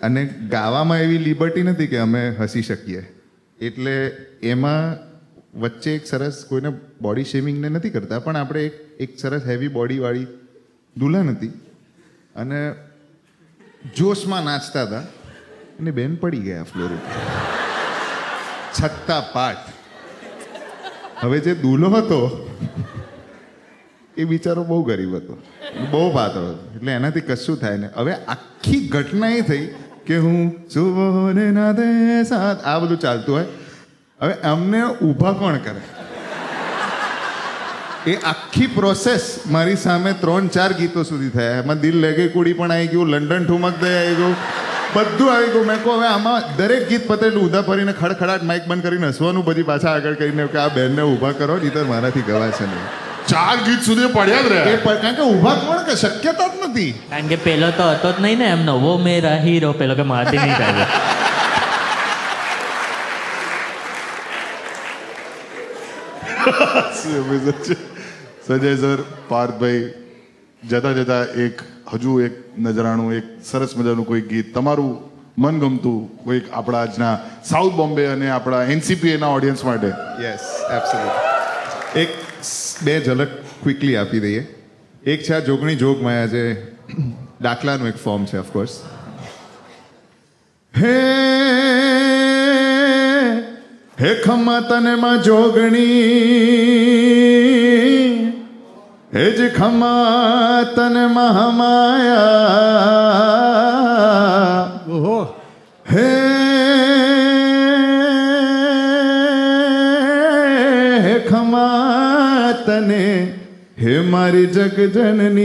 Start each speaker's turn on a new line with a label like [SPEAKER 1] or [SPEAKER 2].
[SPEAKER 1] અને ગાવામાં એવી લિબર્ટી નથી કે અમે હસી શકીએ, એટલે એમાં વચ્ચે એક સરસ, કોઈને બોડી શેમિંગને નથી કરતા, પણ આપણે એક સરસ હેવી બોડીવાળી દુલ્હન હતી અને જોશમાં નાચતા હતા અને બેન પડી ગયા ફ્લોર ઉપર છત્તા પાઠ. હવે જે દુલ્હો હતો એ બિચારો બહુ ગરીબ હતો, બહુ પાતળો હતો, એટલે એનાથી કશું થાય ને. હવે આખી ઘટના એ થઈ કે હું સુબોને ના દે સાથ, આ બધું ચાલતું હોય. હવે અમને ઊભા કોણ કરે? એ આખી પ્રોસેસ મારી સામે 3-4 ગીતો સુધી થયા. એમાં દિલ લે ગઈ કુડી પણ આવી ગયું, લંડન ઠુમક દે આવી ગયું, બધું આવી ગયું. મેં કહું હવે આમાં દરેક ગીત પતે એટલે ઉધા ફરીને ખડખડાટ માઇક બંધ કરીને હસવાનું, બધી પાછા આગળ કરીને કે આ બેનને ઊભા કરો, નહીં તો મારાથી ગવાશે નહીં.
[SPEAKER 2] 4 ગીત સુધી પડ્યા જ રહ્યા.
[SPEAKER 1] કારણ કે ઊભા કોણ કે શક્યતા જ નથી.
[SPEAKER 3] કારણ કે પેલો તો હતો જ નહીં ને, એમ નવો મેરા હીરો, પેલો કે મારતી નહીં થાય.
[SPEAKER 2] સંજય સર, પાર્થભાઈ, જતા જતા હજુ એક નજરાણું, એક સરસ મજાનું કોઈ ગીત તમારું મનગમતું, કોઈક આપણા આજના સાઉથ બોમ્બે અને આપણા એનસીપી ના ઓડિયન્સ માટે.
[SPEAKER 1] Yes, absolute. એક 2 ઝલક ક્વિકલી આપી દઈએ. એક છે આ જોગણી જોગમાયા, જે દાખલાનું એક ફોર્મ છે ઓફકોર્સ. હે હે ખમ્મા તને માં જોગણી, હે જ ખમ્મા તને મહામાયા, હે હે ખમ્મા તને, હે મારી જગજનની.